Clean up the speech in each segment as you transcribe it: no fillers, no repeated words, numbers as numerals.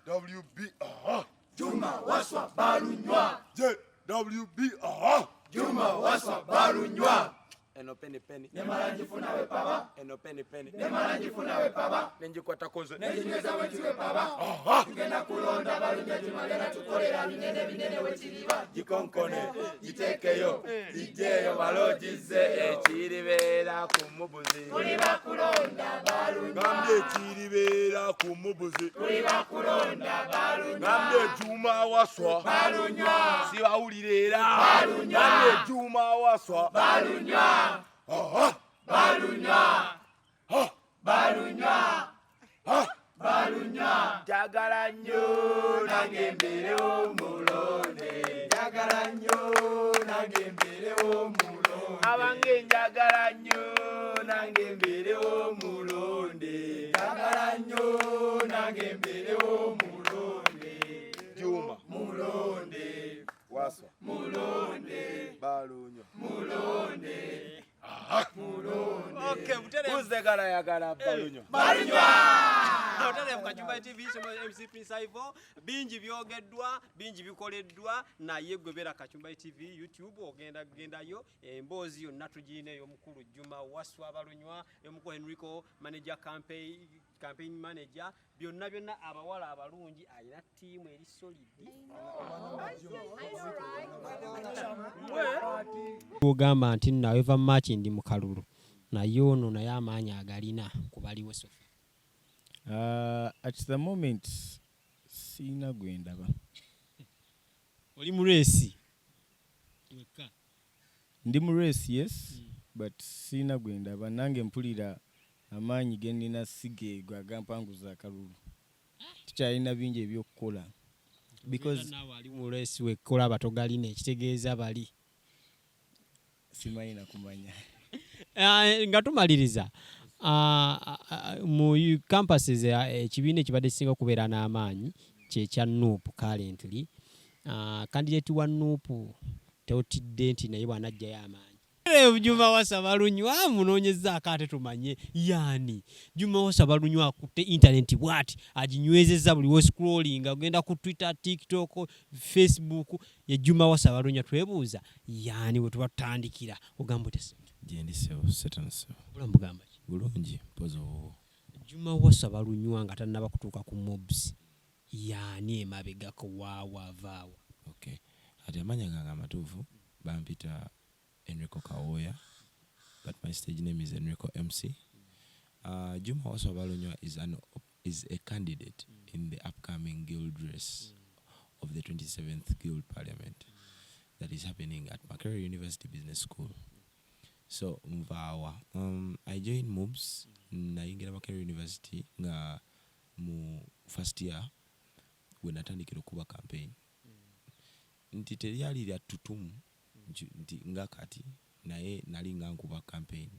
JWB Juma Waswa Balunywa. JWB Juma Waswa Balunywa. Eno penny penny. Nemaranjifuna we paba. Eno penny penny. Nemaranjifuna we paba. Nenjikwata koze. Nenjinyweza we paba. Tugenda kulonda Balunywa tumagenda tukolera binene wekiriba. Jikonkone, jitekeyo, jijeyo balojize ekiribeera ku mubuzi. Tuli bakulonda Balunywa. Ngambye ekiribeera ku mubuzi. Tuli bakulonda Balunywa. Ngambye Juma Waswa Balunywa. Sibawulire era. Balunywa. Ngambye Juma Waswa Balunywa. Balunywa. Balunywa. Balunywa. Jagala nnyo nange mbeerewo mulonde. Njagala nnyo nange mbeerewo mulonde. abange njagala nnyo nange mbeerewo mulonde. Njagala nnyo nange mbeerewo mulonde. Juma Mulonde. Waswa Mulonde. Balunywa. Mulonde. Okay, Who's gala yagala Balunywa? Balunywa. Otale mu Juma TV shemo MC Prince Ivo bingi byogeddwa bingi bikoleddwa naye gwe bera Juma TV YouTube ogenda yo emboozi yonna tugine y'omukulu Juma Waswa Balunywa y'omukulu Enrico manager campaign manager byonna abawala abalungi ayina team eri solid kugamba nti nawe va match ndi mu kalulu naye ono naye amaanyi agalina kubaliwe so at the moment sina gwendaba. oli mu race weka Ndi mu race yes but sina gwendaba nange mpulira amaanyi gendina sige gwagampanguza akalulu tukyalina bingi ebyokukola because nawe ali mu race wekola batogalina ekitegeeza bali simanyi nakumanya. nga tumaliriza mu campuses ekibiina ekibadde singa kubeera n'amaanyi kyekya NUP currently candidate wa NUP teotidde nti naye bwanajjayo amaanyi. Juma Waswa Balunywa munoonyezzaako ate tumanye yaani Juma Waswa Balunywa akutte internet bwati aginywezezza buli we scrolling agenda ku Twitter, TikTok, Facebook ye Juma Waswa Balunywa twebuuza yaani we tuba tutandikira ogamba otese Jendisewo setansewo bulambugamba bulungi pozo Juma Waswa Balunywa nga tannaba kutuuka ku mobs yaani emabegako waavaawa. okay ati amanya gange amatuufu bampita Enrico Kawoya but my stage name is Enrico MC. Juma Waswa Balunywa is a candidate in the upcoming guild race of the 27th Guild Parliament that is happening at Makerere University Business School. So mvawa I joined MOBS naingira Makerere University nga mu first year when atandikira kuba campaign nti teryali lya tutumu nti nga kati naye nali nga nkuba campaign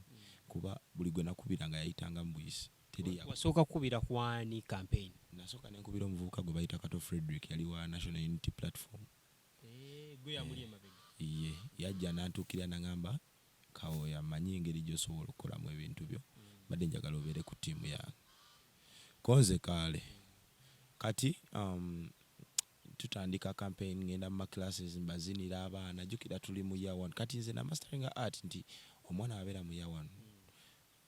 kuba buli gwe nakubira nga yayitanga mbuyisi teri wasooka kukubira kwani campaign nasooka nenkubira omuvubuka gwe bayita Kato Frederick yali wa National Unity Platform gwe yamuli emabega ye yajja nantuukira nangamba Kawoya manyi engeri gy'osobola okukolamu ebintu byo badde njagala obeere ku ttiimu yange konze kaale kati tutandika campaign ngenda mu classes mbazinira abaana jukira tuli mu year 1 kati nze na mastering art nti omwana abeera mu year 1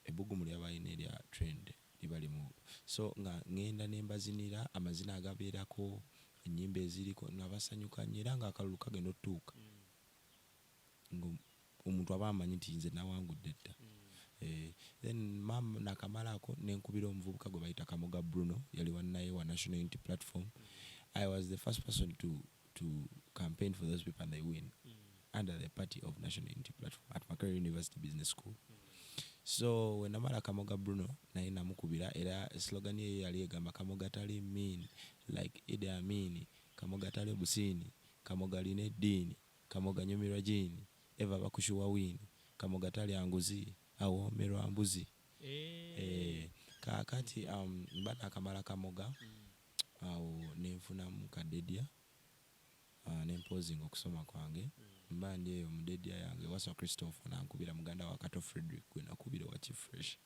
ebugumu lyabayina erya trend libali mu so nga ngenda nembazinira amazina agabeerako ennyimba eziriko nabasanyuka era nga akalulu kagenda otuuka omuntu aba amanyi nti nze nawangudde dda then mama nakamalako nenkubira omuvubuka gwe bayita Kamoga Bruno yali wannaye wa National Unity Platform. I was the first person to campaign for those people and they win under the party of National Unity Platform at Makerere University Business School. So when namala Kamoga Bruno naye namukubira era slogan ye yali egamba Kamoga tali mean like Idi Amin, Kamoga tali busini, Kamoga line dini, Kamoga nyumirwa jini, eva bakushuwa wini, Kamoga tali anguzi awo merwa mbuzi. Kakati mbana kamala Kamoga awo nenfuna mu kadedia nemposing okusoma kwange mbandi eyo mudedia yange Waswa Christopher nankubira muganda wa Kato Frederick gwe nakubira wa Chief Fresh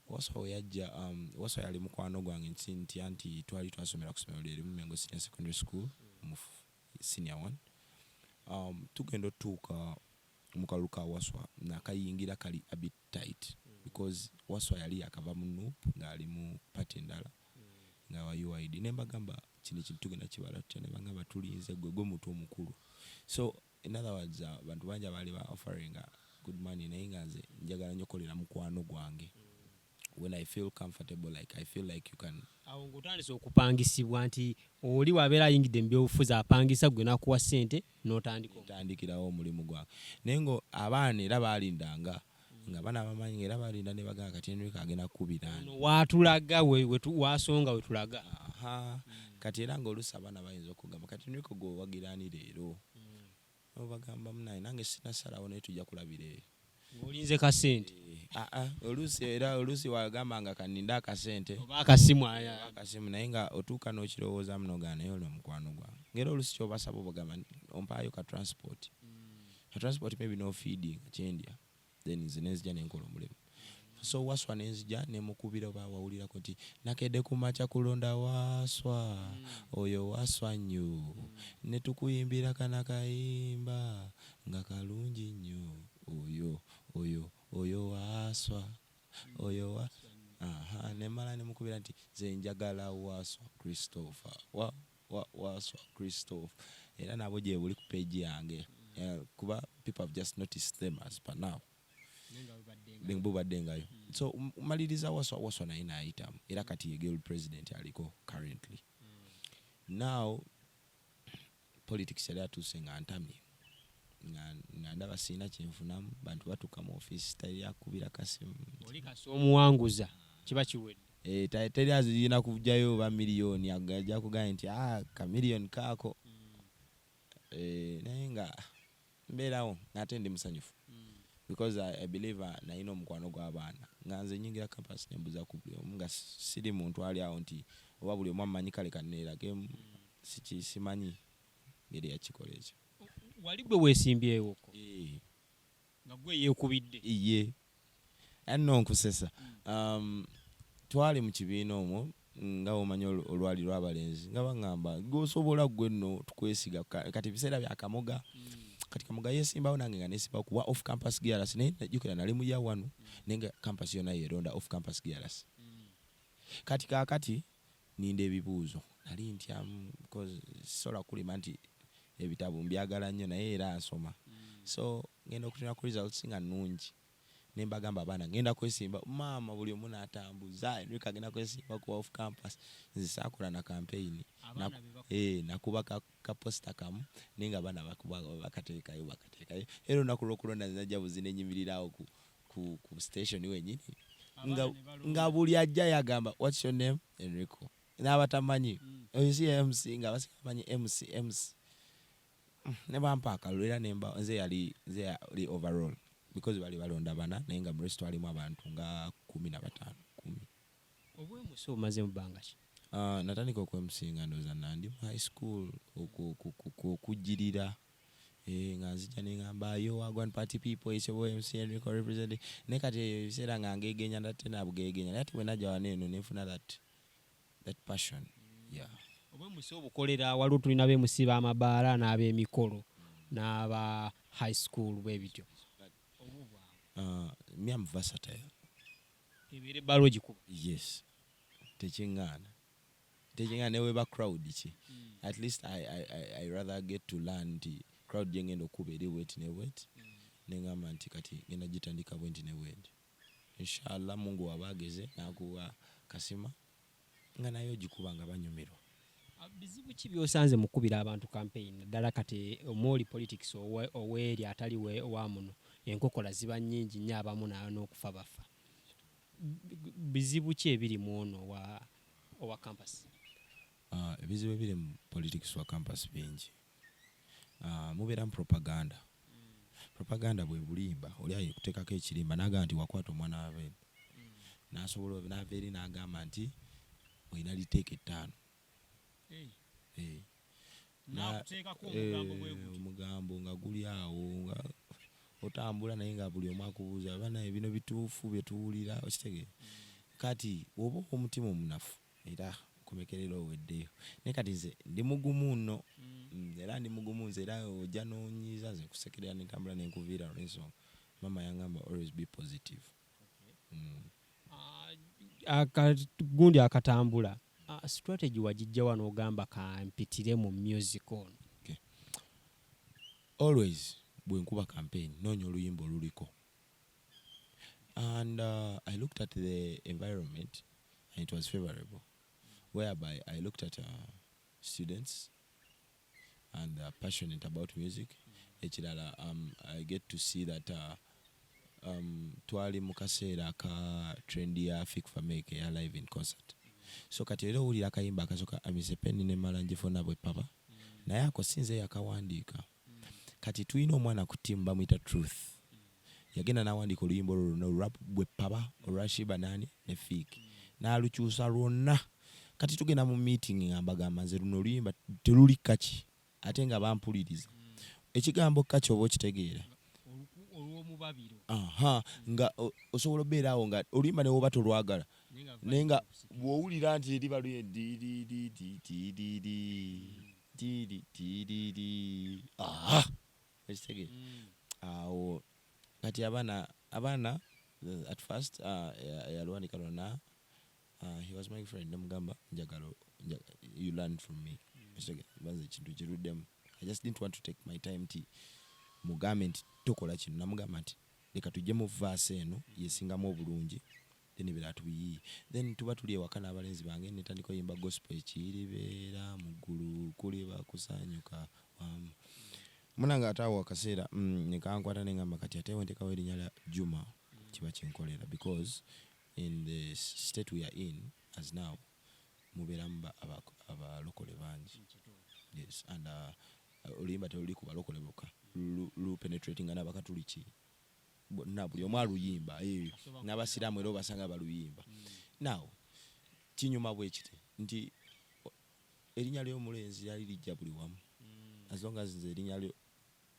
Waswa yajja Waswa yali mukwano gwange nti anti twali twasomera ku ssomero liri mu Mengo Senior Secondary School mu senior 1 tugenda otuuka mu kalulu ka Waswa nakayingira kali a bit tight because Waswa yali yakava mu Nuup ng'ali mu party endala nga wa UID nembagamba kino kintu tugenda kibala tutya ne bangamba tulinze gwe muntu omukulu. So in other words bantu banja bali ba offering good money naye nga nze njagala nnyo kolera mukwano gwange. When I feel comfortable, like I feel like you can. Awo ng'otandise okupangisibwa nti oli wabeera ayingidde mu byobufuzi apangisa gwe nakuwa ssente n'otandikirawo omulimu gwange. Naye ngo abaana era baalindanga nga bana bamanyi era baalinda ne bagamba kati Enrico agenda kukubira. Waatulaga wasonga we tulaga. Kati era ng'oluusi abaana bayinza okugamba kati Enrico gwe wagirani leero. Bagamba munaye nange sinasalawo naye tujja kulabira eyo. Olinze ka ssente. Oluusi wagambanga kaninda akasente oba akasimu naye nga otuuka n'okirowooza munogaana naye oli mukwano gwange. Ngera oluusi ky'obasaba obagamba ompaayo ka transport. Ka transport maybe no feeding kyendya. Then nze nenzija n'enkola omulimu. So Waswa nenzija nemukubira oba wawulirako nti nakedde ku makya kulonda Waswa. Oyo Waswa nnyo. Ne tukuyimbira kana kayimba nga kalungi nnyo. Oyo Waswa. Nemala nemukubira nti nze njagala Waswa Christopher. Waswa Christopher. Era nabo gye buli ku page yange. Kuba people have just noticed them as per now. Dengayo. So maliriza Waswa naye naayitamu. Era kati ye GILD president aliko currently. Now politics yali atuuse nga ntamye. Nga ndaba sina kyenfunamu bantu batuka mu office tali yakubira kasimu. Oli kasi omuwanguza kiba kiwedde. Tali azirina kujjayo ba miliyoni ajja kugamba nti ka miliyoni kaako. Naye nga mbeerawo ng'ate ndi musanyufu. Because I believe naina omukwano gw'abaana. Nga nze nyingira campus nembuza ku buli omu nga siri muntu ali awo nti oba buli omu amanyi kale kanneerage simanyi ngeri yakikola ekyo. Wali gwe weesimbyewo nga gwe yeekubidde. Ye anno nkusesa twali mu kibiina omwo nga omanyi olwali lw'abalenzi nga baŋŋamba gwosobola gwe nno tukwesiga kati biseera bya Kamoga. Kati Kamoga yeesimbawo nange nga neesimbawo kuba off campus GRS naye najjukira nali mu year 1 naye nga campus yonna yeeronda off campus GRS. Kati kaakati ninda ebibuuzo nali ntyamu because sisobola kulima nti ebitabo mbyagala nnyo naye era nsoma. So ngenda okutunula ku results nga nnungi. Ne mbagamba abaana ngenda kwesimba maama buli omu n'atambuza Enrico agenda kwesimba ku off campus. Nze saakola na campaign. Nakuba ka poster kamu nenga abaana bakuba bakateekayo. Era olunaku lw'okulonda najja buzi nenyimirirawo ku station wenyini. Nga buli ajja yagamba what's your name Enrico. N'abatamanyi oyo si MC nga basika bamanyi MC. Ne bampa akalulu era nze yali overall because bali balonda bana naye nga mu rest walimu abantu nga 15. Obwemuso omaze mu bbanga ki? Natandika okwemusinga ndooza nandi mu high school okujjirira nga nzija neŋŋamba yo wagwan party people it's your boy MC Enrico representing naye kati ebiseera nga ngeegenya ndatte nabugeegenya naye ati bwe najja wano eno nenfuna that passion. Obwemuso obukolera waliwo tulina beemusi b'amabaala n'ab'emikolo n'aba high school bwe bityo. Me am versatile. Ebeera ebbaala ogikuba. Yes. Tekiŋŋaana ne weba crowd ki. At least I rather get to learn nti crowd gye ngenda okuba eri wet ne wet. Neŋŋamba nti kati ngenda gitandika bwenti ne bwenti. Inshallah Mungu wabageze nakuwa kasima nga nayo ogikuba nga banyumirwa. Bizibu ki by'osanze mu kkubira abantu campaign ddala kati omuli politics oweeri atali wa muno enkokola ziba nnyingi nnyo abamu n'okufa bafa. Bizibu ki ebiri mu ono owa campus? Ebizibu ebiri mu politics wa campus bingi. Mubeera mu propaganda. Propaganda bwe bulimba oli ayi kuteekako ekirimba n'agamba nti wakwata omwana w'abeene. N'asobola n'ava eri n'agamba nti olina liteeka 5. Omugambo nga guli awo nga otambula naye nga buli omu akubuuza bana bino bituufu bye tuwulira okitegeera. kati oba omutima omunafu era kumekerera oweddeyo naye kati nze ndi mugumu nno era ndi mugumu nze era ojja noonyiiza nze kusekerera nentambula nenkuviira olw'ensonga mama yangamba always be positive. Gundi akatambula strategy wagijja wano ogamba kampitire mu music ono. Always bwe nkuba campaign noonya oluyimba oluliko. And I looked at the environment and it was favorable, whereby I looked at students and they're passionate about music. I get to see that twali mukaseera ka trendy ya Fik Fameke ya live in concert. So kati era owulira akayimba akasoka amise penni ne mala njifuna bwe papa naye ako sinze yakawandiika. Kati tulina omwana ku timu bamuyita Truth. Yagenda n'awandiika oluyimba olwo rap bwe papa olwashiba nani ne Fik n'alukyusa lwonna. Kati tugenda mu meeting ngambagamba nze luno oluyimba teruli kaki ate nga bampuliriza ekigambo kaki oba okitegeera nga osobola obeera awo nga oluyimba ne woba tolwagala naye nga bw'owulira nti eriba ekitegeera awo kati abaana at first yalwanika lwonna he was my friend nemugamba njagala you learn from me baze ekintu kiruddemu. I just didn't want to take my time ti mugambe nti tokola kino namugamba nti leka tujje mu verse eno yesingamu obulungi then ebirala tubiyiye then tuba tuli ewaka n'abalenzi bange netandika oyimba gospel ekiribeera mu ggulu kuliba kusanyuka munanga atawo akaseera nekankwata nengamba kati ate wentekawo erinnya lya Juma kiba kinkolera because in the state we are in as now mubeeramu abalokole bangi. Yes, and oluyimba teluli ku balokole bokka lu penetrating n'abakatuliki bonna buli omu aluyimba n'abasiraamu era obasanga baluyimba. Now kinyuma bwe kiti nti erinnya ly'omulenzi yali lijja buli wamu as long as nze erinnya lyo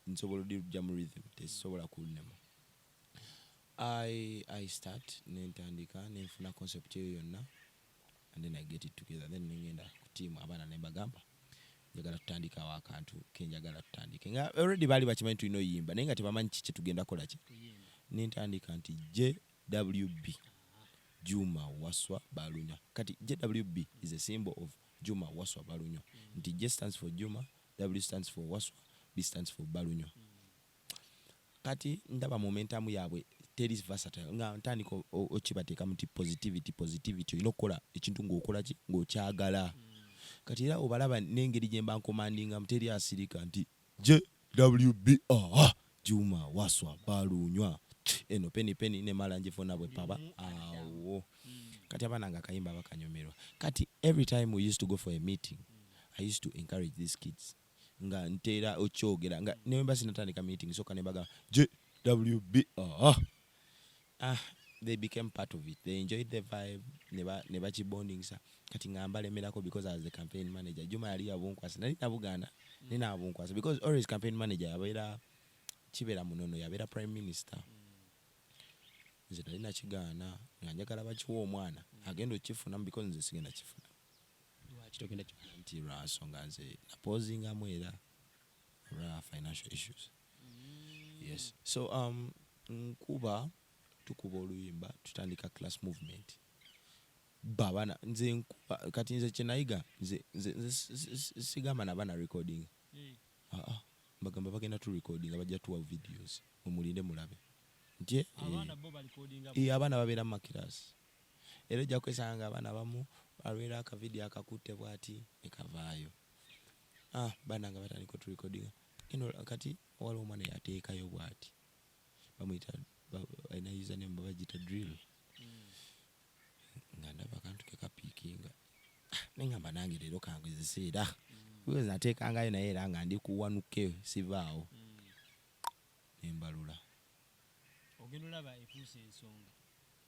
nsobola lijja mu rhythm tesobola kunnema. I start nentandika nenfuna concept eyo yonna and then I get it together then nengenda ku team abaana nembagamba njagala tutandikawo akantu kenjagala tutandike nga already baali bakimanyi tulina oyimba naye nga tebamanyi kiki tugenda kola ki nentandika nti JWB Juma Waswa Balunywa. Kati JWB is a symbol of Juma Waswa Balunywa. Nti J stands for Juma, W stands for Waswa, B stands for Balunywa. Kati ndaba momentum yaabwe teri versatile nga ntandika okibateeka mu positivity olina okukola ekintu ng'okola ki ng'okyagala. Kati era obalaba n'engeri gye mba nkomandinga muteri asirika nti JWB Juma Waswa Balunywa eno peni ne mala njifuna bwe papa awo. Kati abaana nga kayimba bakanyumirwa. Kati every time we used to go for a meeting I used to encourage these kids nga ntera okyogera nga nemba sinatandika meeting so kanebaga JWB they became part of it. They enjoyed the vibe neba chibonding sa kati ngamba lemerako because I was the campaign manager. Juma yali abunkwasa nali nabugana nina abunkwasa because always campaign manager yabeera kibera munono yabeera prime minister. Nze nali nakigana nga njagala bakiwa omwana agenda okifuna because nze sigenda kifuna kitogenda nti lwansonga nze napozingamu era olwa financial issues. Yes, so nkuba tukuba oluyimba tutandika class movement babana nze nkuba kati nze kyenayiga nze sigamba nabana recording bagamba bagenda tu recording bajja tuwa videos mumulinde mulabe nti abaana babeera mu makirasi era ojja kwesanga abaana bamu balwera akavidiyo akakutte bwati ekavaayo bananga batandika otu recording ino kati waliwo omwana yateekayo bwati bamuyita alina username babagita drill nga ndaba akantu ke kapiikinga nengamba nange leero kangezeseera because nateekangayo naye era nga ndi kuwanuke sivaawo nembalula ogenda olaba efuuse ensonga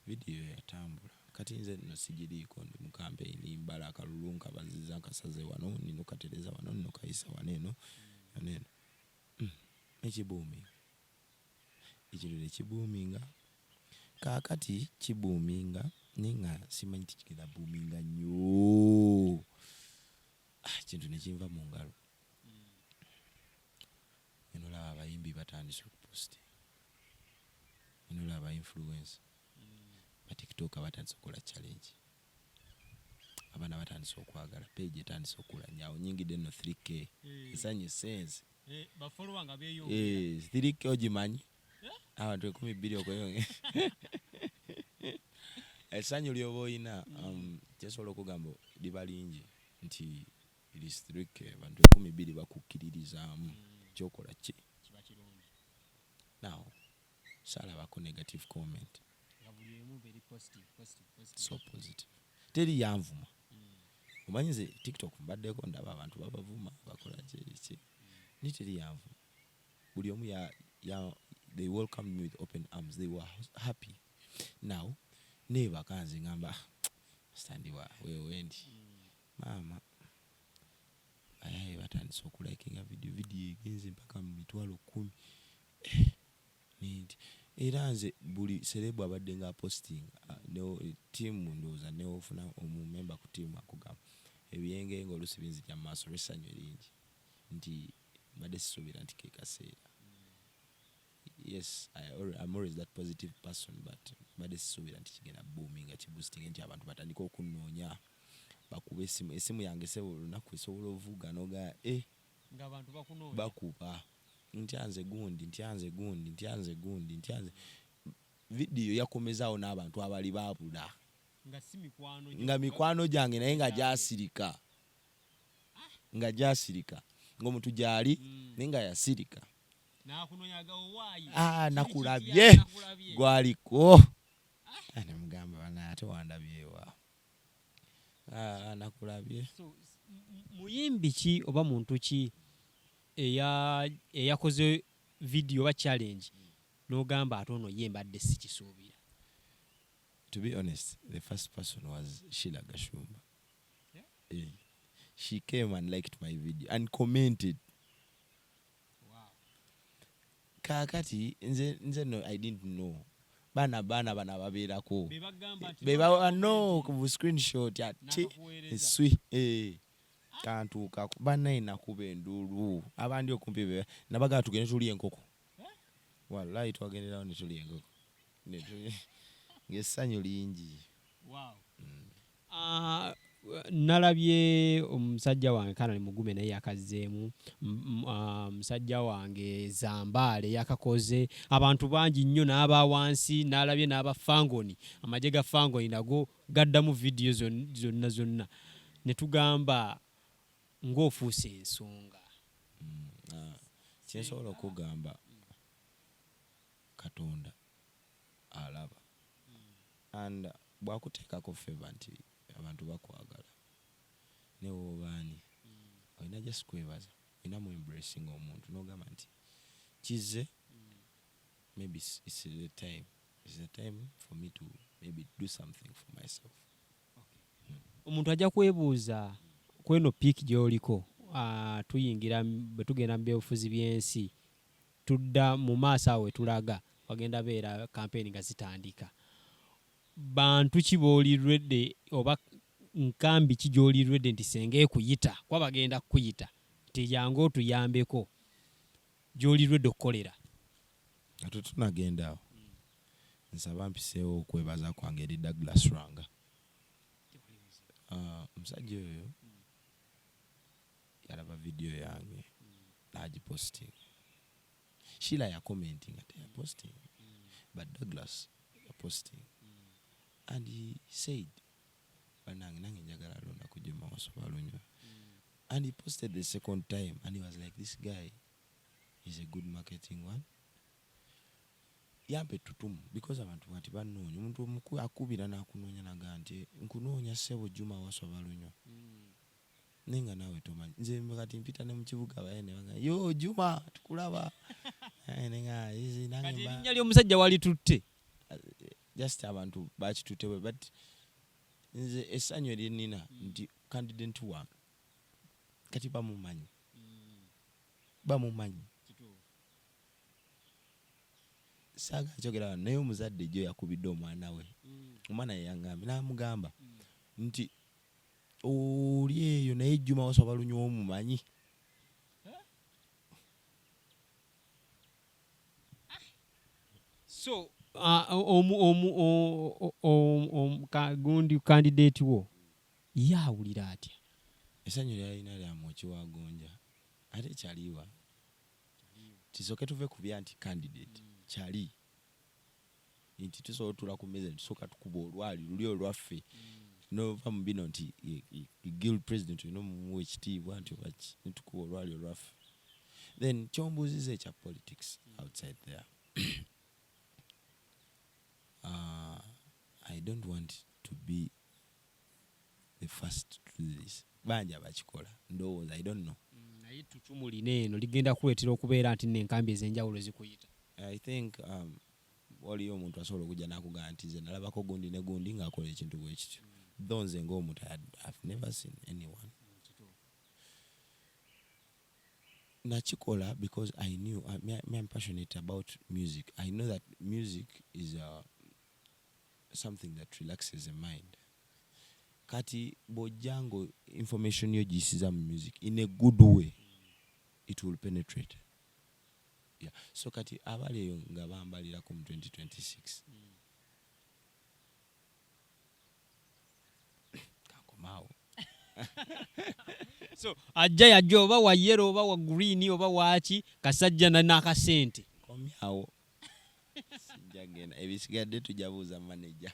vidiyo yatambula kati nze nno sigiriiko ndi mu campaign mbala akalulu nkabaziza nkasaze wano nino katereza wano nino kayisa wano eno yaneno ekibuuminga ekirere kibuuminga kaakati kibuuminga ninga simanyi tikigenda boominga nnyo kintu nekinva mu ngalo enolaba abayimbi batandise okuposti enolaba influence batiktoka batandise okukola challenge abaana batandise okwagala page etandise okula nyaawo nyingidde no 3k esanye sense bafollowa nga beyo 3k ogimanyi abantu 12 okweyonge esanyu lyoba oyina kyesobola okugamba liba lingi nti ilis 3k abantu 12 bakukkiririzaamu kyokola ki kiba kirungi now salabako negative comment nga buli emu very positive so positive teri yanvuma omanyi nze tiktok mbaddeko ndaba abantu babavuma bakola ki ni teri yanvuma buli omu they welcomed me with open arms. They were happy. Now, never kanzi ngamba standiwa wendi mama ayaye batandise okulakinga video egenze mpaka mu 10,000 nindi era nze buli celeb abadde nga posting ne team ndoza ne ofuna omumember ku team akugamba ebiyenge ngolusi binzija maaso resanywe lingi nti mbadde sisubira nti kekaseera. Yes, I'm always that positive person, but mbadde sisubira nti kigenda booming boosting nti abantu batandika okunoonya bakuba esimu yange sebo lunaku esobola ovuga noga nga abantu bakunoonya bakuba ntyanze gundi video yakomezaawo n'abantu abali babula nga mikwano gyange naye nga gyasirika ng'omuntu gyali naye nga yasirika nakunonyaga owaayi nakulabye gwaliko nemugamba bana ate wandabyewa nakulabye. So muyimbi ki oba muntu ki eyakoze video ba challenge n'ogamba ate ono ye mbadde sikisuubira? To be honest, the first person was Sheila Gashumba. Yeah? She came and liked my video and commented. Wow. Kakati nze no, I didn't know. Bana babeerako. Beba no ku screenshot ati sweet kantuka bana inakuba endulu abandi okumpi bebe nabaga tugende tuli enkoko. Wallahi twagenderawo ne tuli enkoko. Ngesanyu lingi. Wow. Nalabye omusajja wange kana ni mugume naye yakazzeemu musajja wange Zambaale yakakoze abantu bangi nnyo n'aba wansi nalabye n'aba Fangoni amaje ga Fangoni nago gaddamu video zonna ne tugamba ng'ofuuse ensonga. Kyensobola okugamba Katonda alaba and bwakuteekako favor nti abantu bakwagala ne wobaani olina just kwebaza olina mu embracing omuntu n'ogamba nti kize maybe it's the time for me to maybe do something for myself. Omuntu ajja kwebuuza kweno peak gy'oliko tuyingira bwe tugenda mu byobufuzi by'ensi tudda mu maaso awo tulaga wagenda beera campaign nga zitandika bantu ki boolirwedde oba nkambi ki gy'olirwedde nti senga ekuyita kwa bagenda kukuyita nti yangu otuyambeko gy'olirwedde okukolera? Ate tunagenda awo nsaba mpiseewo okwebaza kwange eri Douglas Rwanga. Omusajja oyo yalaba video yange n'agiposting. Sheila ya commenting ate ya posting but Douglas ya posting and he said banange nange njagala alonda ku Juma Waswa Balunywa and he posted the second time and he was like this guy is a good marketing one. Yampe tutumu because abantu bati banoonya omuntu omukulu akubira n'akunoonya naga nti nkunoonya ssebo Juma Waswa Balunywa nenga nawe tomanyi nze kati mpita ne mu kibuga bayene banga yo Juma tukulaba nenga izi nange kati erinnya ly'omusajja wali tutte just abantu bakitutewe but nze essanyu erinina nti candidate wange kati bamumanyi saaga kyogera naye omuzadde gyo yakubidde omwana we omwana yeyaŋŋambye n'amugamba nti oli eyo naye Juma Waswa Balunywa omumanyi. So gundi candidate wo yawulira atya? Essanyu lyalina lya Mwoki wa Gonja ate kyaliwa tisooke tuve ku bya nti candidate kyali nti tusobola otula ku mmeeza tusooka tukuba olwali luli olwaffe nova mu bino nti GILD president olina omumuwa ekitiibwa nti obaki nitukuba olwali olwaffe. Then kyombuuziza ekya politics outside there. I don't want to be the first to do this. Banji abakikola ndowooza I don't know. Naye tutumu lino eno ligenda kuleetera okubeera nti n'enkambi ez'enjawulo zikuyita. I think waliyo omuntu asobola okujja n'akugamba nti nze nalabako gundi ne gundi ng'akola ekintu bwe kityo. Though nze ng'omuntu I've never seen anyone. Nachikola because I knew I'm passionate about music. I know that music is something that relaxes the mind. Kati bojango information yo gisiza mu music in a good way, it will penetrate. Yeah. So kati abali yo nga bambalira ku 2026. Kakomao. So ajja oba wa yellow oba wa green oba wachi kasajja na nakasente. Komyawo. Sijagena ebisigadde tujabuuza manager.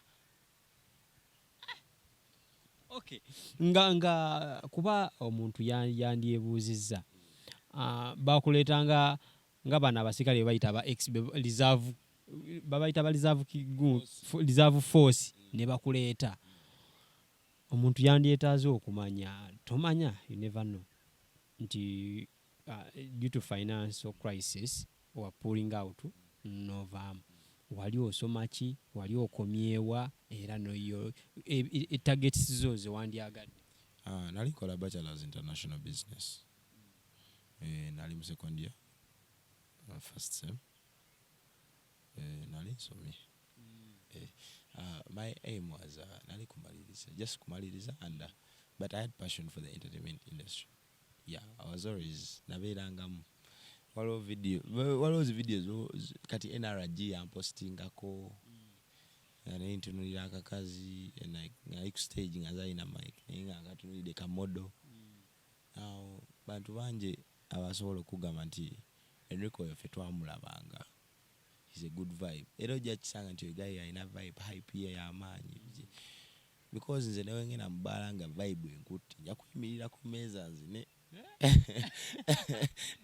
Okay. Nga kuba omuntu yandyebuuzizza. Bakuleetanga nga bana abasikale bayita ba reserve babayita ba reserve force ne bakuleeta. Omuntu yandyetaaze okumanya tomanya you never know nti due to financial crisis or pulling out novam wali osoma ki wali okomyewa era noyo targets zo ze wandyagadde. Nali kola bachelor's international business. Nali mu second year first sem. Nali nsomye. My aim was nali kumaliriza, just kumaliriza but I had passion for the entertainment industry. Yeah, I was always naberangamu. Waliwo videos kati NRG ampostingako naintunulira akakazi nali ku stage nga zalina mic naye nga ngatunulidde kamodo. Now bantu banje abasobola okugamba nti Enrico yaffe twamulabanga. He's a good vibe. Era ojja kisanga nti guy alina vibe hype ye y'amaanyi. Because nze newe ngena mbala nga vibe enkutti nja kuyimirira ku mmeeza nzine.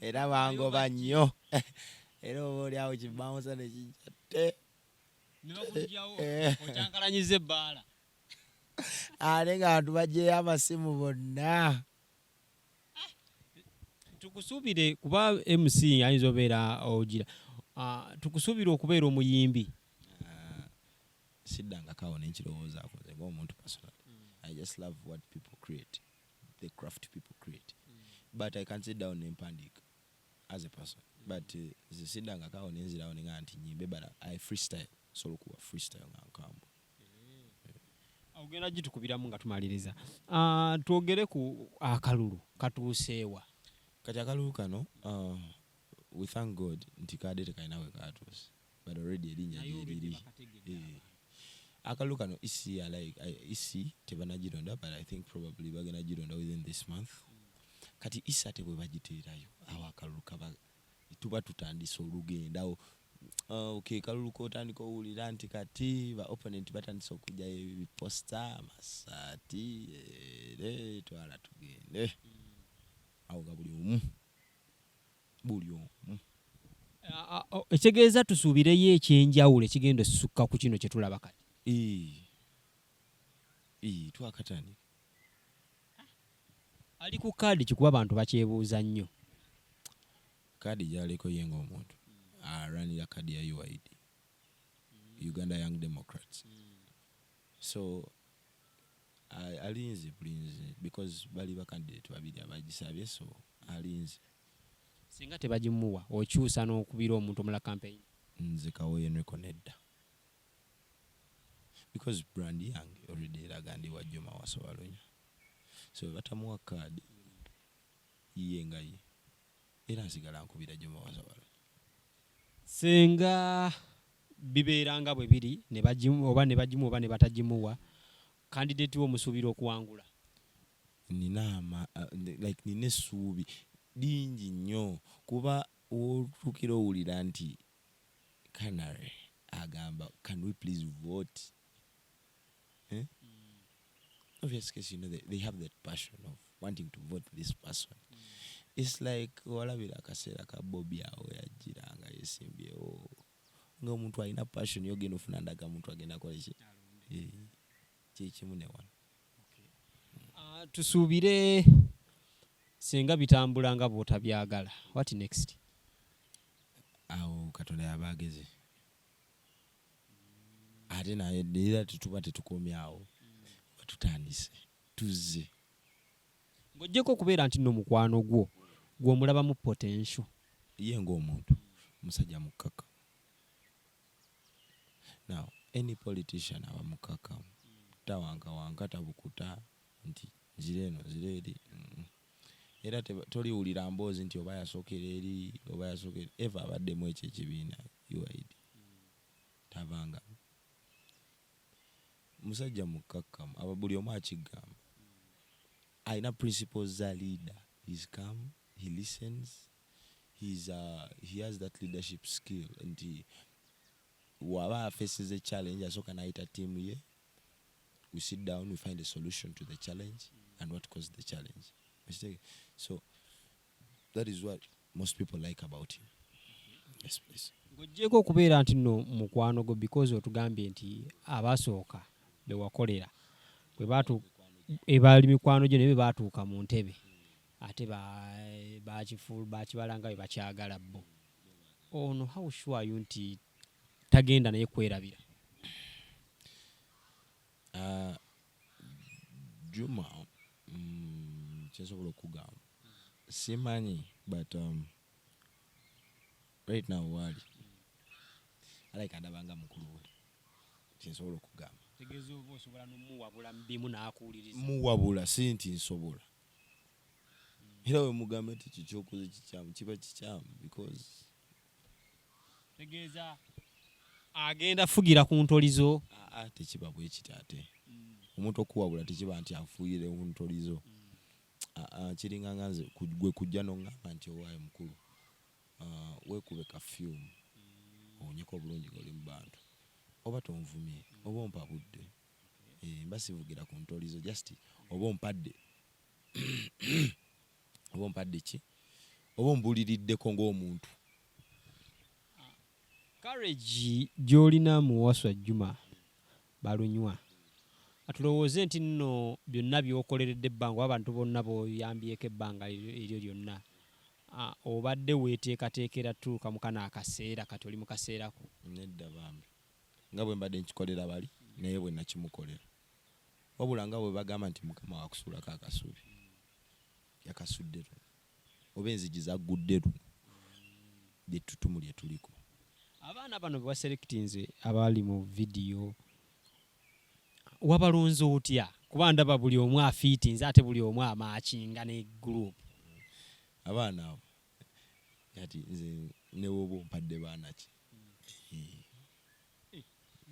Era bangoba nnyo. Era oba oli awo kibawunsa ne kijjatte. Ne bakujjawo okyankalanyiza ebbaala. Ate nga bantu baggyeyo amasimu bonna. Tukusuubire kuba MC ayinza obeera ogira. Tukusuubira okubeera omuyimbi. Siddanga kawo n'ekirowoozaako nze ng'omuntu personally. I just love what people create, the craft people create. But I can sit down and panic as a person. But siddanga kawo n'enzirawo ne nga nti nyimbe but I freestyle. Solo kuba freestyle nga nkambwe. Ogenda gitukubiramu nga tumaliriza. Twogere ku akalulu katuuseewa. Kati akalulu kano we thank God nti kadde tekalina we katuuse. But already erinnya gyeriri. Akalulu kano isi tebanagironda but I think probably bagenda gironda within this month. Kati isa tebwe bagiteerayo awo akalulu kaba tuba tutandise olugendo. Okay, kalulu kotandika owulira nti kati ba opponent batandise okujjayo ebiposta amasaati twala tugende. Awo ga buli omu. Ekitegeeza tusuubireyo ekyenjawulo ekigenda osusukka ku kino kye tulaba kati. Twakatandika. Ali ku kaadi kikuba abantu bakyebuuza nnyo. Kaadi gyaliko ye ng'omuntu aranira kaadi ya UID, Uganda Young Democrats. So alinze bulinze because bali ba candidate babiri abagisabye so alinze. Singa tebagimuwa okyusa n'okubira omuntu omula campaign. Nze kawo Enrico nedda. because brand yange already eragandibwa Juma Waswa Balunywa. So batamuwa card ye nga ye era nsigala nkubira Juma Waswa Balunywa. Senga bibeeranga bwe biri ne bagimu oba ne batagimuwa candidate wo musubira okuwangula. Nina essuubi lingi nnyo kuba otuukira owulira nti Canary agamba can we please vote? Obviously, because, you know, they have that passion of wanting to vote this person. It's like walabira akaseera ka Bobby awo yajiranga yesimbyewo ng'omuntu alina passion yogenda ofuna ndaga muntu agenda akola kimu ne wano. Tusuubire senga bitambula nga bw'otabyagala. What next? Awo Katonda yabageze ate naye era tetuba tetukomye awo batutandise tuzze ng'oggyeko okubeera nti nno mukwano gwo gw'omulabamu potential ye ng'omuntu musajja mukkakkamu. Now any politician aba mukkakkamu tawankawanka tabukuta nti nzire eno nzire eri era toliwulira mboozi nti oba yasookera eri oba yasookera eva abaddemu ekyo ekibiina UID tabanga musajja mukkakkamu aba buli omu akigamba alina principles za leader. He's calm, he listens, he has that leadership skill and waba faces a challenge asooka n'ayita team ye, we sit down, we find a solution to the challenge and what caused the challenge. So that is what most people like about him. Yes, please. ng'oggyeko okubeera nti nno mukwano gwo because otugambye nti abasooka be wakolera bwe ebaali mikwano gyo ne be baatuuka mu ntebe ate bakibalanga bwe bakyagala bo. Ono how sure are you nti tagenda naye kwerabira? Juma kyensobola okugamba simanyi but right now wali alike andabanga mukulu we kyensobola okugamba tegeeza oba osobola n'omuwabula mu bimu n'akuwuliriza muwabula si nti nsobola era we mugamba nti kikyokoze kikyamu kiba kikyamu because tegeeza agenda fugira ku ntolizo tekiba bwe kiti ate omuntu okuwabula tekiba nti afuuyire ku ntolizo kiringanga nze gwe kujja n'oŋŋamba nti owaaye mukulu weekube kafyumu owonyeko obulungi ng'oli mu bantu oba tonvumye oba ompa budde mba sivugira ku ntolizo just oba ompadde oba ompadde ki oba ombuliriddeko ng'omuntu. courage gy'olina mu Waswa Juma Balunywa atulowooze nti nno byonna by'okoleredde ebbanga abantu bonna b'oyambyeko ebbanga eryo lyonna obadde weeteekateekera tuuka mu kana akaseera kati oli mu kaseerako? Nedda bambi nga bwe mbadde nkikolera bali naye bwe nakimukolera wabula nga bwe bagamba nti mukama wakusuulako akasuubi yakasudderu oba enzigi zaggudderu lyettutumu lye tuliko. Abaana bano be waselectinze abali mu vidiyo wabalonze otya? Kuba ndaba buli omu afiitinze ate buli omu amaakinga ne group. Abaana abo yati nze ne woba ompadde baana ki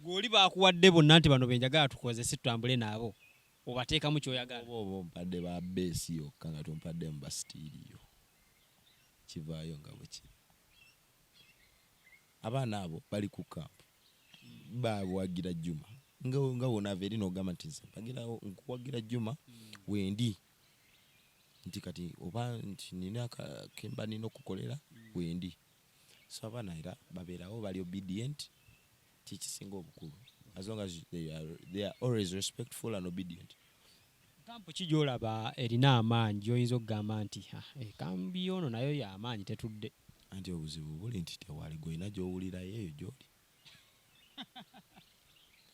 gw'oli baakuwadde bonna nti bano benjagala tukozese tutambule nabo obateekamu kyoyagala? oba ompadde ba beesi yokka nga tompadde mu basitiiriyo kivaayo nga bwe kiri. Abaana abo bali ku kampu bawagira Juma nga wonaava eri n'ogamba nti nze nkuwagira Juma wendi nti kati oba nti nina kemba nina okukolera wendi. So abaana era babeerawo bali obedient kikisinga obukulu as long as they are always respectful and obedient. Kampu ki gy'olaba erina amaanyi gy'oyinza okugamba nti kambi ono nayo y'amaanyi tetudde? Anti obuzibu buli nti tewali gwolina gy'owulirayo eyo gy'oli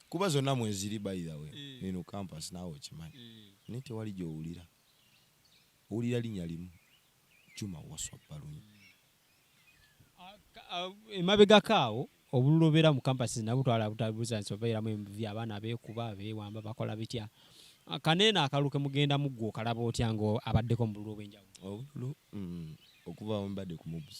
kuba zonna mweziri by the way eno campus naawe okimanyi naye tewali gy'owulira owulira linnya limu Juma Waswa Balunywa. Emabegako awo obululu obeera mu campus nabutwala butabuza nsobeeramu envuvi abaana beekuba beewamba bakola bitya kaneena akaluke mugenda muggwa okalaba otya ngo abaddeko mu bululu obw'enjawulo obululu okuva mbadde ku mobs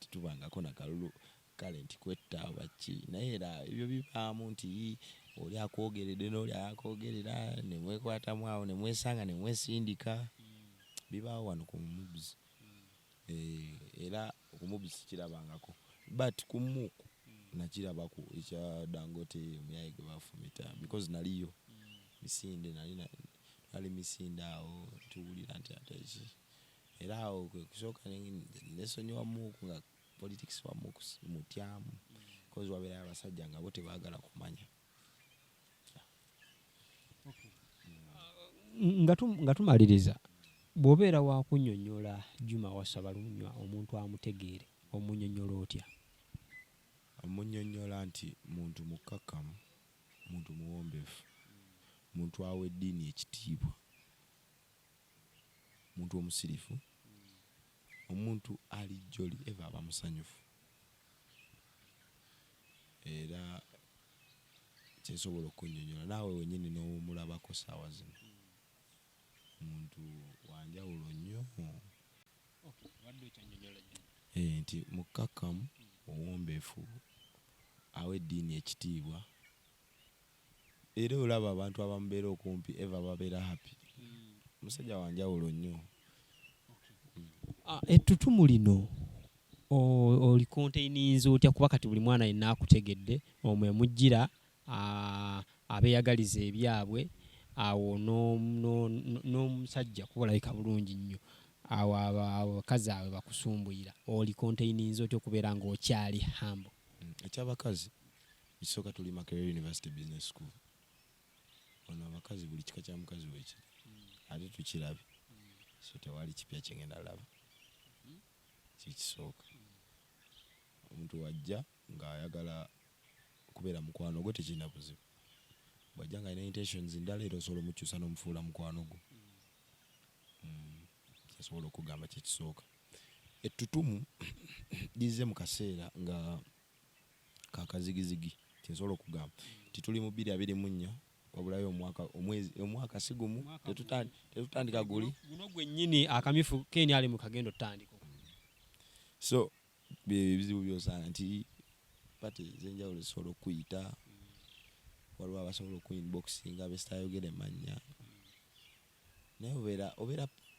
titubangako nakalulu kale nti kwetta baki naye era ebyo bibaamu nti oli akwogeredde n'oli akwogerera nemwekwatamu awo nemwesanga nemwesindika bibaawo wano ku mobs era ku mobs kirabangako but ku muku nakirabako ekya Dangote omuyayi gwe bafumita because naliyo misinde nali misinde awo tuwulira nti ate era awo kusooka nesonyiwa muku nga politics wa muku mutyamu because wabeera abasajja nga bo tebaagala kumanya nga tumaliriza bw'obeera wakunnyonnyola Juma Waswa Balunywa omuntu amutegeere omunnyonnyola otya amunnyonnyola nti muntu mukkakkamu muntu muwombeefu muntu awa eddiini ekitiibwa muntu omusirifu omuntu ali joli eva aba musanyufu era kyensobola okunnyonnyola naawe wennyini n'omulabako saawa zino muntu wanjawulo nnyo nti mukkakkamu owombeefu awa eddiini ekitiibwa era olaba abantu abamubeera okumpi eva babeera happy musajja wanjawulo nnyo ettutumu lino oli containinze otya kuba kati buli mwana yenna akutegedde omwe mujjira abeeyagaliza ebyabwe awo n'omusajja kubalabika bulungi nnyo awo abakazi awe bakusumbuyira oli containinze otya okubeera ng'okyali hambo ekyabakazi ekisooka tuli Makerere University Business School ono abakazi buli kika kya mukazi weekiri ate tukirabe so tewali kipya kyengenda laba kikisooka omuntu wajja ng'ayagala kubeera mukwano gwe tekirina buzibu bwajja nga alina intentions ndala era osobola omukyusa n'omufuula mukwano gwo kyasobola okugamba kyekisooka ettutumu lize mu kaseera nga kakazigizigi kyensobola okugamba tituli mu 2024 wabulayo omwaka sigumu tetutandika guli guno gwennyini akamyufu keni ali mu kagendo tutandika so bizibu byosanga nti pate zenjawulo zisobola okuyita waliwo abasobola okuinboxinga abesitayogera emanya naye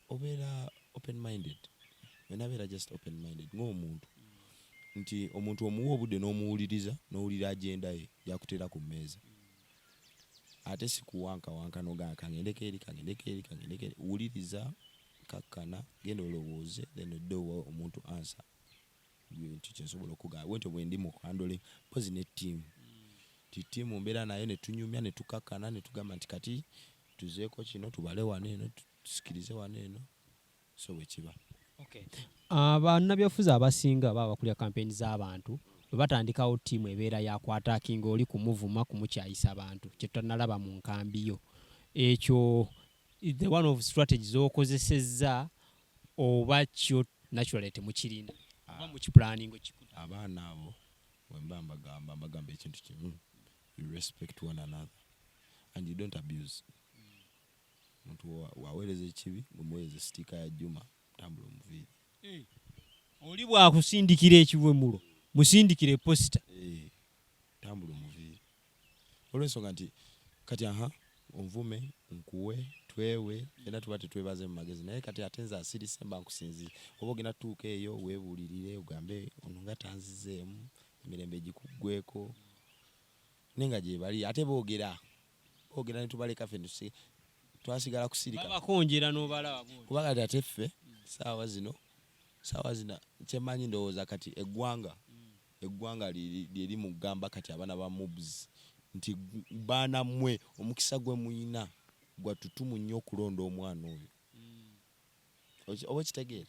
obeera open minded wenabeera just open minded ng'omuntu nti omuntu omuwa obudde n'omuwuliriza n'owulira agenda ye yakuteera ku mmeeza ate si kuwankawanka nogaa kangendeko eri wuliriza kakkana genda olowooze then oddeowa omuntu answer nti kyensobola okugamba bwentyo bwe ndi mu handling pozi ne ttiimu ttiimu mbeera nayo ne tunyumya ne tukakkana ne tugamba nti kati tuzeeko kino tubale wano eno tusikirize wano eno so bwe kiba bannabyafuzi abasinga baba bakulira kampeyini z'abantu bwe batandikawo ttiimu ebeera yakwataakinga oli kumuvuma kumukyayisa abantu kye tutanalaba mu nkambiyo ekyo the one of strategies okozesezza oba kyo naturally temukirina oba mukipulaninga okikuta abaana abo bwe mba mbagamba ekintu kimu you respect one another and you don't abuse omuntu waweereza ekibi mumuweereze sitika ya Juma tambula omuviiri oli bwakusindikira ekiwemulo musindikire posita tambula omuviiri olw'ensonga nti kati onvume nkuwe twewe era tuba tetwebaze mu magezi naye kati ate nze asirise mba nkusinzira oba ogenda tutuuka eyo weebuulirire ogambe ono nga tanzizeemu emirembe gikuggweko nenga gye bali ate boogera ne tubaleka ffe twasigala kusirika babakonjera n'obalaba kuba kati ate ffe saawa zino kyemanyi ndowooza kati eggwanga lyeri mugamba kati abaana ba mobs nti baana mmwe omukisa gwe muyina gwa tutumu nnyo okulonda omwana oyo oba kitegeere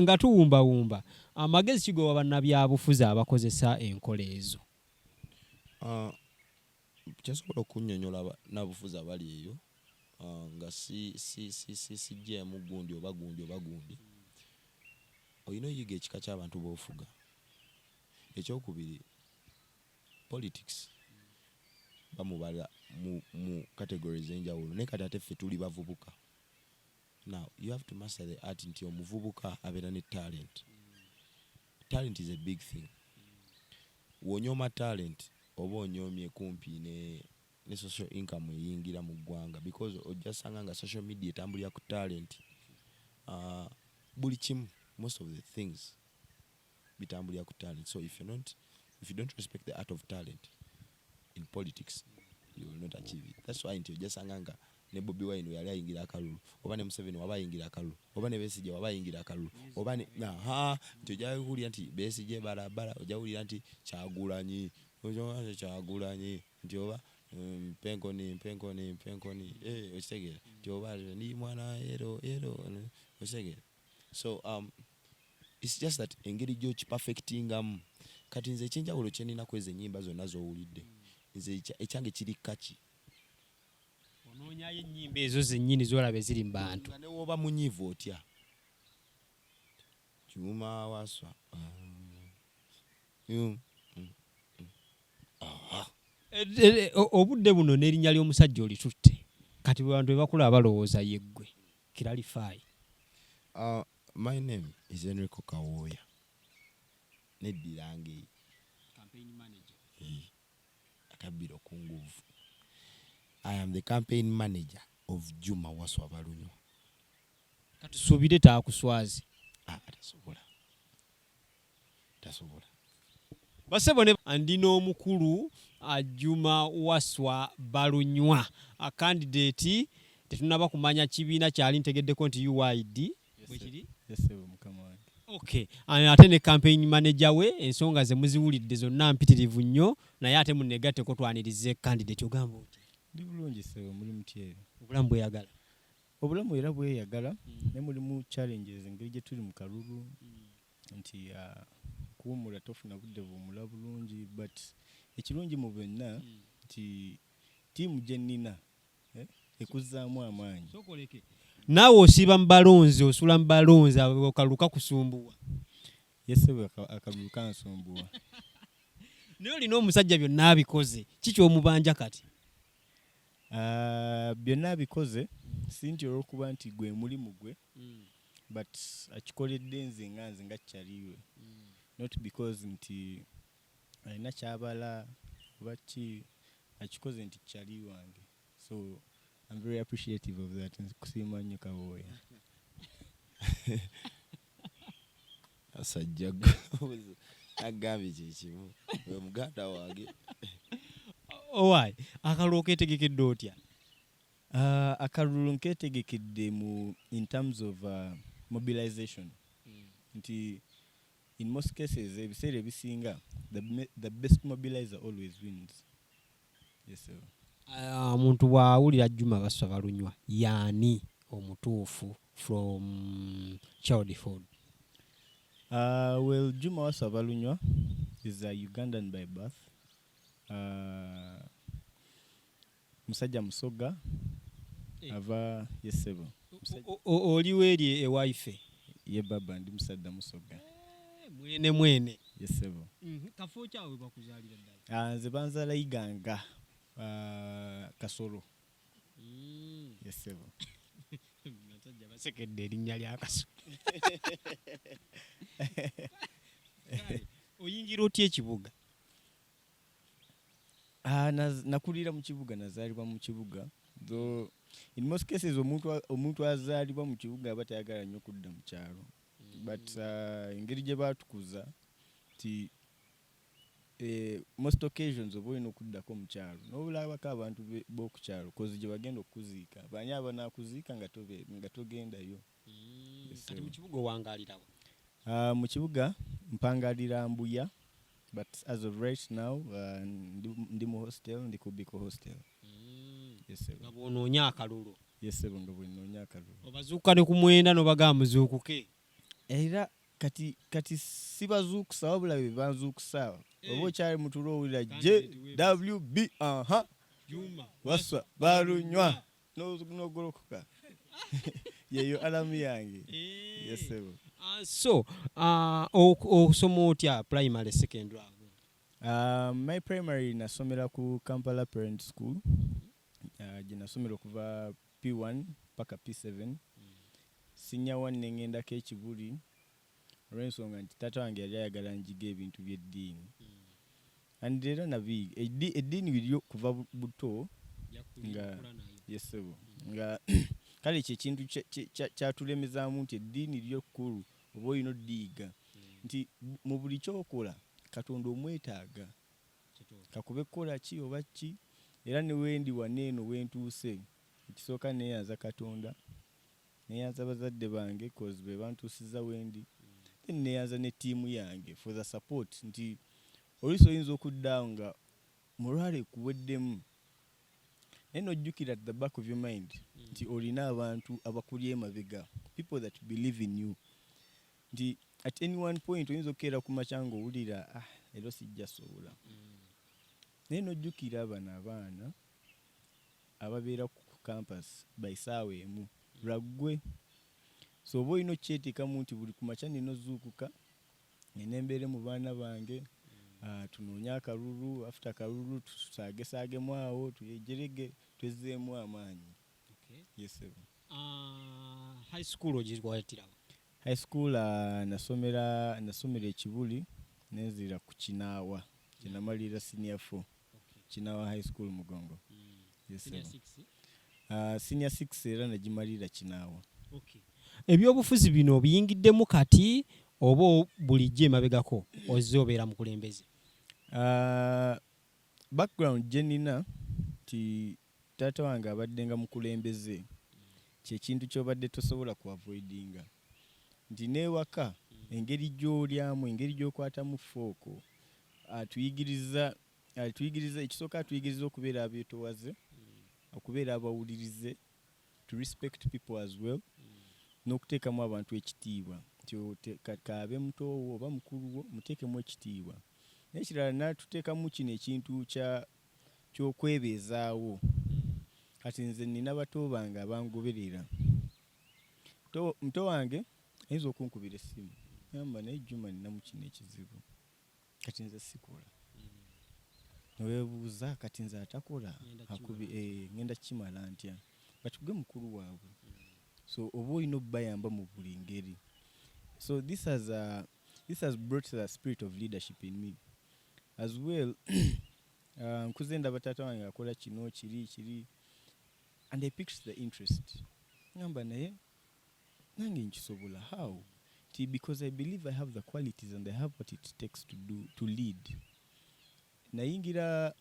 nga tuwumbawumba amagezi kigoba bannabyabufuzi abakozesa enkola ezo kyensobola okunnyonnyola nabufuzi abali eyo nga sijjeemu gundi oba gundi olina oyiga ekika ky'abantu b'ofuga ekyokubiri politics bamubala mu categories enjawulo naye kati ate ffe tuli bavubuka. Now you have to master the art nti omuvubuka abeera ne talent. Talent is a big thing. Wonyoma talent oba onyomye kumpi ne social income eyingira mu ggwanga because ojjasanga nga social media etambulira ku talent. Buli kimu, most of the things bitambulira ku talent. So if you don't respect the art of talent in politics, you will not achieve it. That's why nti ojjasanga nga ne Bobi Wine yali ayingira akalulu oba ne Museveni waba ayingira akalulu oba ne Besigye waba ayingira akalulu oba ne nti ojja kuwulira nti Besigye barabara ojja kuwulira nti Kyagulanyi nti oba mpenkoni okitegeera nti oba ndi mwana ero okitegeera. So it's just that engeri gyo perfectingamu kati nze ekyenjawulo kye nnina kweza ennyimba zonna z'owulidde nze ekyange kiri kaki onoonyayo ennyimba ezo zennyini z'olaba eziri mu bantu ne woba munyiivu otya Juma Waswa obudde buno n'erinnya ly'omusajja olitutte kati bantu bebakulaba balowooza yeggwe clarify. My name is Enrico Kawoya. Nedirange Campaign manager. Akabiro kunguvu. I am the campaign manager of Juma Waswa Balunywa. Kati subire taakuswazi. Tasobola. Basebo ne andina omukulu Juma Waswa Balunywa a candidate tetunaba kumanya kibiina kyali ntegeddeko nti UID bwekiri. Okay. Ate ne campaign manager we ensonga ze muziwulidde zonna mpitirivu nnyo naye ate munegatteko twanirize candidate ogamba oti. Ndi bulungi sebo muri mutyeru. Obulamu bweyagala. Obulamu era bweyagala ne mulimu challenges engeri gye tuli mu kalulu nti kuwumula tofuna budde bw'omula bulungi but ekirungi mu byonna nti tiimu gye nnina ekuzzaamu amaanyi. Sokoleke. Naawe osiba mu balonzi osula mu balonzi akaluka kusumbuwa. Yesebe akaluka nsumbuwa. Naye olina omusajja byonna abikoze kiki omubanja kati? Byonna abikoze si nti olw'okuba nti gwe mulimu gwe but akikoledde nze nga kyaliwe not because nti alina kyabala oba ki akikoze nti kyali wange. So I'm very appreciative of that. Kusiima nnyo Kawoya. Asajjago agambye kyekimu muganda wange. Owaayi akalulu okeetegekedde otya? Akalulu nkeetegekedde mu in terms of mobilization. Nti in most cases ebiseera ebisinga the best mobilizer always wins. Yes sir. Omuntu bw'awulira Juma Waswa Balunywa yaani omutuufu from Childhood? Well, Juma Waswa Balunywa is a Ugandan by birth. Musajja musoga ava yesebo. Oliwo eri ewaife? Ye baba ndi musadda musoga. Mwene. Yesebo. Kafo kyawe bakuzaalira ddala? Nze banzaala Iganga. Kasolo. Yesebo. Natajja basekedde erinnya lya Kasolo. Oyingira otya ekibuga? Nakulira mu kibuga, nazaalibwa mu kibuga. Though in most cases omuntu azaalibwa mu kibuga aba tayagala nnyo kudda mu kyalo. But engeri gye baatukuza ti most occasions oba olina okuddako mu kyalo n'obulabako abantu b'oku kyalo kozi gye bagenda okuziika bani abanaakuziika nga togendayo. Kati mu kibuga owangaalirawa? Mu kibuga mpangalira Mbuya but as of right now ndi mu hostel, ndi ku Biko hostel. Nga bw'onoonya akalulu? Yes sebo, nga bw'onoonya akalulu. Obazuuka ne ku mwenda n'obagamba muzuukuke? Era kati sibazuukusa wabula be banzuukusa. Oba okyali mutulo owulira JWB Juma Waswa Balunywa n'ogolokoka yeyo alamu yange. Yes sebo. So osoma otya primary secondary? My primary nasomera ku Kampala Parent School. Gye nasomera okuva P1 paka P7. Senior 1 nengendako ekibuli olw'ensonga nti taata wange yali ayagala njiga ebintu by'eddiini. And era nabiyiga eddiini lyo kuva buto nga yesebo nga kale kyekintu kyatulemezaamu nti eddiini lyo kkulu oba olina oddiyiga nti mu buli kyokola Katonda omwetaaga kakube kukola ki oba ki. Era ne wendi waneeno wentuuse ekisooka neeyanza Katonda, neeyanza bazadde bange cause be bantuusiza wendi, then neeyanza ne ttiimu yange for the support nti oluusi oyinza okuddaawo nga mulwale kuweddemu naye n'ojjukira at the back of your mind nti olina abantu abakuli emabega, people that believe in you, nti at any one point oyinza okukeera ku makya ng'owulira ero sijja sobola. Naye n'ojjukira bano abaana ababeera ku campus baisaawa emu lwaggwe. So oba olina okyeteekamu nti buli ku makya nina ozuukuka nembeere mu baana bange tunoonye akalulu, after akalulu tusaagesaagemu awo tuyejerege twezeemu amaanyi. Yesebo. High school ogitwatirawo? High school nasomera ekibuli nenzira ku Kinaawa kyenamalira senior 4 Kinaawa high school Mugongo. Senior 6 era nagimalira Kinaawa. Ebyobufuzi bino obiyingiddemu kati oba bulijjo emabegako ozze obeera mukulembeze? Background gye nina ti taata wange abaddenga mukulembeze, kyekintu kyobadde tosobola ku avoidinga nti neewaka engeri gy'olyamu, engeri gy'okwatamu fooko atuyigiriza ekisooka atuyigiriza okubeera abeetowaze, okubeera abawulirize, to respect people as well, n'okuteekamu abantu ekitiibwa nti kaabe mutowo oba mukuluwo muteekemu ekitiibwa. N'ekirala natuteekamu kino ekintu ky'okwebeezaawo. Kati nze nina bato bange abangoberera. Muto wange ayinza okunkubira essimu ngamba naye Juma ninamu kino ekizibu kati nze sikola. Neweebuuza kati nze atakola ngenda kimala ntya, batugwe mukulu waabwe. So oba olina obbayamba mu buli ngeri. So this has brought the spirit of leadership in me as well. Nkuze ndaba taata wange akola kino kiri and I picked the interest. Ngamba naye nange nkisobola. How? Because I believe I have the qualities and I have what it takes to lead. Nayingira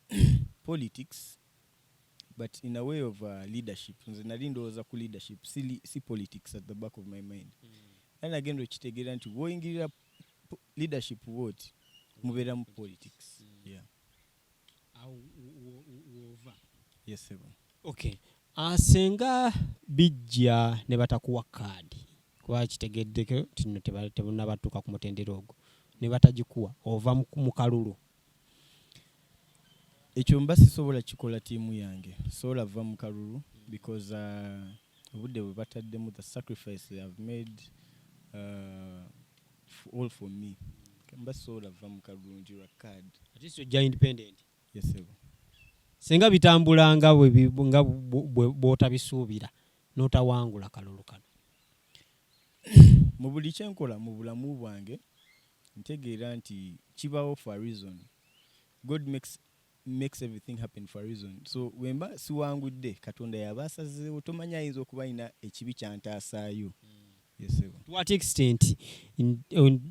politics but in a way of leadership. Nze nali ndowooza ku leadership si politics at the back of my mind. And again okitegeera nti woyingirira leadership woti mubeera mu politics. Yeah. Yes sir. Okay. Senga bijja ne batakuwa kaadi kuba kitegeddeko tino tebannabatuuka ku mutendera ogwo ne batagikuwa ova mu kalulu. Ekyo mba sisobola kikola tiimu yange, sobola va mu kalulu because obudde bwe bataddemu, the sacrifice they have made all for me. Mba sisobola va mu kalulu njirwa card. At least ojja independent. Yes sir. Senga bitambula nga bw'otabisuubira n'otawangula kalulu kano. Mu buli kyenkola mu bulamu bwange ntegeera nti kibaawo for a reason. God makes everything happen for a reason. So wemba siwangudde Katonda yaba asazeewo, tomanya ayinza okuba alina ekibi kyantaasaayo. Yes sir. To what extent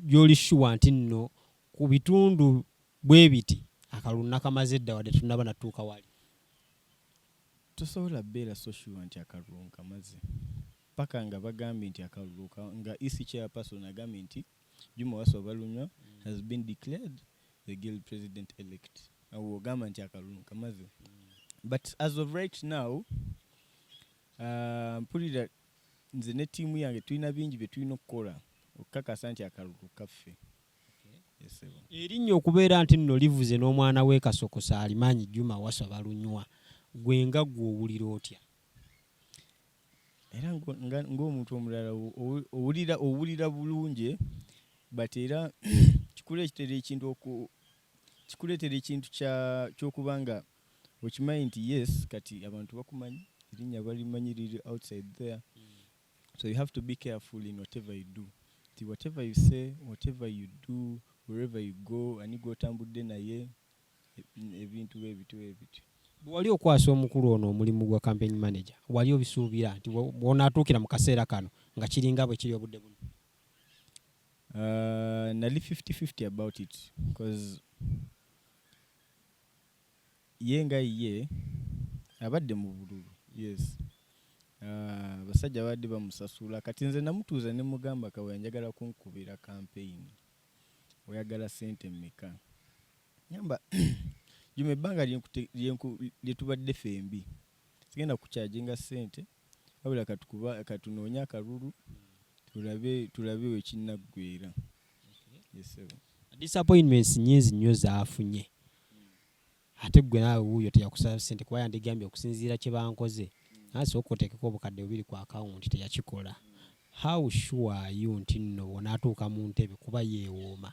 you're sure nti nno ku bitundu bwe biti akalulu nakamaze dda wadde tunaba natuuka wali? Tosobola beera so sure nti akalulu nkamaze paka nga bagambye nti akalulu nga EC chairperson agambye nti Juma Waswa Balunywa has been declared the GILD president-elect. Ogamba nti akalulu nkamaze. But as of right now, mpulira nze ne ttiimu yange tulina bingi bye tulina okukola okukakasa nti akalulu kaffe. Yes, erinnya okubeera nti nno livuze n'omwana we Kasokosa alimanyi Juma Waswa Balunywa, gwe nga ggwe owulira otya? era ng'omuntu omulala owulira bulungi but era kikuleetera ekintu ky'okubanga okimanyi nti yes kati abantu bakumanyi erinnya balimanyirire outside there so you have to be careful in whatever you do. Whatever you say, whatever you do, wherever you go, ani gw'otambudde naye ebintu ebityo. Wali okwasa omukulu ono omulimu gwa campaign manager wali obisuubira nti bw'onaatuukira mu kaseera kano nga kiringa bwe kiri obudde buno? Nali 50-50 about it because ye abadde mu bululu. Yes. Basajja badde bamusasula kati nze namutuuza ne mugamba kawe njagala kunkubira campaign oyagala sente mmeka nyamba Juma ebbanga lye tubadde fembi sigenda kukyajinga sente wabula katunoonya akalulu tulabe we kinnaggwera. Yes sir. Disappointments nyingi nnyo zaafunye ate gwe naawe wuuyo teyakusaba sente kuba yandigambye okusinziira kye bankoze asooka oteekeko obukadde 2 ku akawunti teyakikola. How sure are you nti nno bw'onaatuuka mu ntebe kuba yeewooma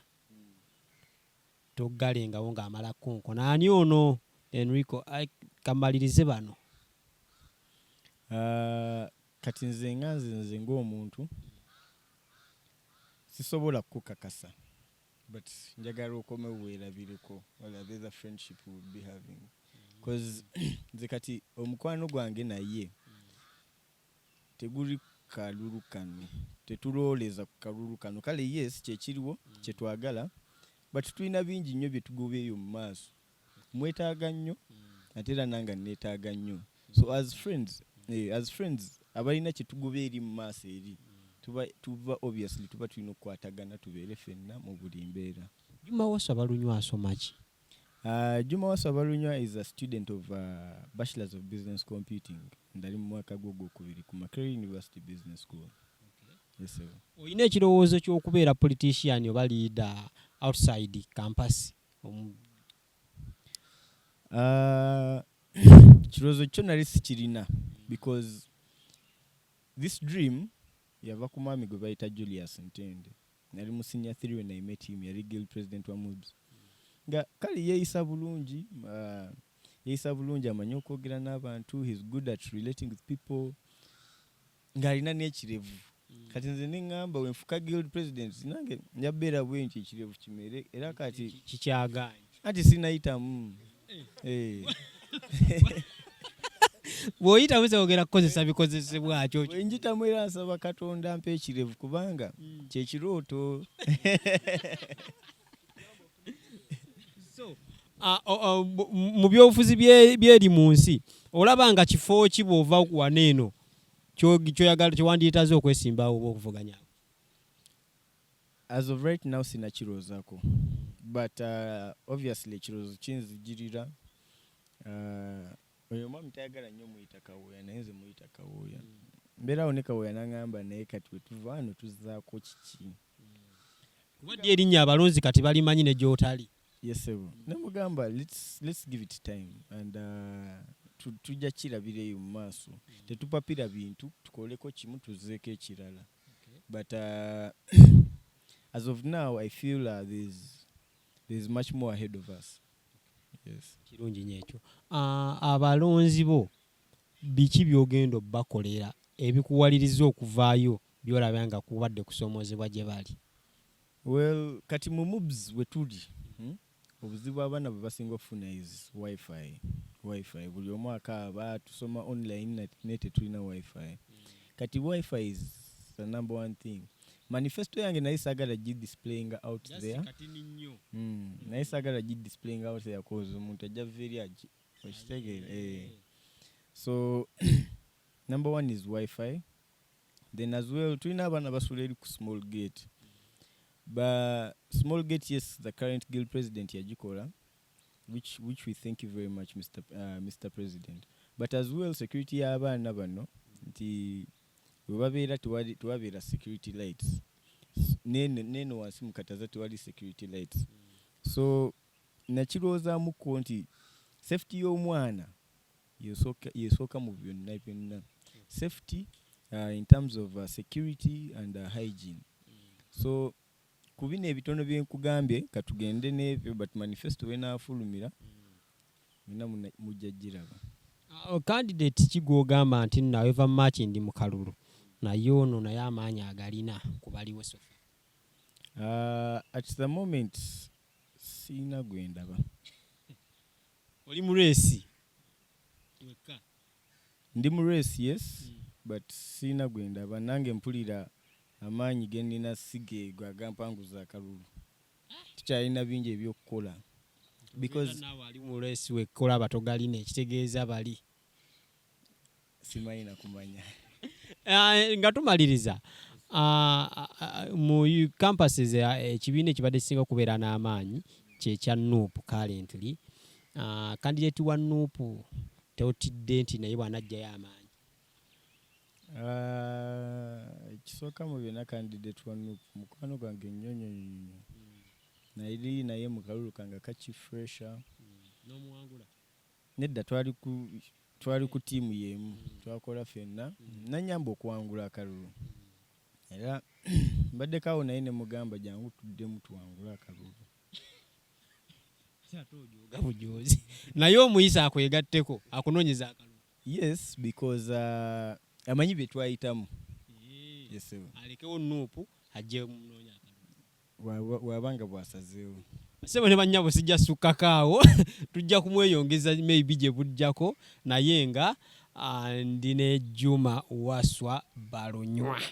toggalengawo ng'amala konkona ani ono Enrico kamalirize bano? Kati nze ng'omuntu sisobola kukakasa but njagala okome weerabireko olabe the friendship we will be having because nze kati omukwano gwange naye teguli kalulu kano tetulooleza ku kalulu kano kale yes kyekiriwo kyetwagala but tulina bingi nnyo bye tugobeeyo mu maaso mwetaaga nnyo ate era nanga neetaaga nnyo so as friends abalina kye tugoba eri mu maaso eri tuba obviously tuba tulina okukwatagana tubeere ffenna mu buli mbeera. Juma Waswa Balunywa asoma ki? Juma Waswa Balunywa is a student of Bachelor's of Business Computing ndali mu mwaka gw'okubiri ku Makerere University Business School. Okay. Yes sir. Oyina ekirowoozo ky'okubeera politician oba leader outside campus? Kirowoozo kyo nali sikirina because this dream yava ku mwami gwe bayita Julius Ntende. Nali mu senior 3 when I met him, yali GILD president wa MUBS. Nga kale yeeyisa bulungi amanyi okwogera n'abantu, he's good at relating with people, ng'alina n'ekirevu. Kati nze neŋŋamba wenfuka GILD president nange njabeera bwentyo ekirevu kimere era kati kikyagaanye ati sinayitamu. Bw'oyitamu sewogera kukozesa bikozesebwa kyo. Wenjitamu era nsaba Katonda ampe ekirevu kubanga kyekirooto. Mu byobufuzi byeri mu nsi olaba nga kifo ki bw'ova wano eno kyoyagala kyewandiitaze okwesimbawo oba okuvuganya? As of right now sinakiroozaako but obviously ekiroozo kinzijirira oyo mwami tayagala nnyo muyita Kawooya naye nze muyita Kawooya mbeerawo ne Kawooya n'aŋŋamba naye kati we tuva wano tuzzaako kiki kuba ddi erinnya abalonzi kati balimanyi ne gy'otali. Yes sir. Namugamba let's give it time and tujja kirabireyo mu maaso tetupapira bintu tukoleko kimu tuzzeeko ekirala. But as of now I feel there's much more ahead of us. Yes. Kirungi nnyo ekyo. Abalonzi bo biki by'ogenda obbakolera ebikuwaliriza okuvaayo by'olaba nga kubadde kusoomozebwa gye bali? Well kati mu MUBS we tuli obuzibu abaana bwe basinga okufuna is wifi buli omu akaaba tusoma online ne tetulina wifi. Kati wifi is the number one thing. Manifesto yange naye saagala displaying out there. Naye saagala displaying out there cause omuntu ajja very okitegeera. So number one is wifi. Then as well tulina abaana basula eri ku small gate. But small gate, yes, the current GILD president Yajikola, which we thank you very much, Mr. President. But as well, security y'abaana bano nti webabeera tewabeera security lights. Neno wansi mukataza tewali security lights. So nakirowoozamuko nti safety y'omwana yesooka mu byonna byonna. Safety in terms of security and hygiene. So kubino ebitono byenkugambye katugende n'ebyo but manifesto wenaafulumira mwina mujja giraba. Candidate kigwogamba nti nawe va March ndi mu kalulu naye ono naye amaanyi agalina kubaliwo sofa. At the moment siina gwendaba. Oli mu race? Ndi mu race yes, but siina gwendaba nange mpulira amaanyi gendina sigeego agampanguza akalulu. Tukyalina bingi ebyokukola. Because nawe ali mu race wekola abatogalina ekitegeeza bali. Simanyi na kumanya. Nga tumaliriza mu campuses ekibiina ekibadde kisinga kubeera n'amaanyi kyekya NUP currently. Candidate wa NUP teotidde nti naye bw'anajjayo amaanyi. Ekisooka mu byonna candidate wa NUP mukwano gwange nnyonyo naye naye mu kalulu kange kakifresha. N'omuwangula? Nedda twali ku tiimu y'emu twakola ffenna nanyamba okuwangula akalulu era mbaddeko awo naye ne mugamba jangu tuddemu tuwangula akalulu. Bujozi naye omuyisa akwegatteko akunoonyeza akalulu. Yes, because amanyi bye twayitamu. Yes, alekewo NUP ajje munoonya akalulu wabanga bwasazeewo. Sebo ne bannyabo sijja sukkakaawo tujja kumweyongeza maybe gye bujjako naye nga ndi ne Juma Waswa Balunywa.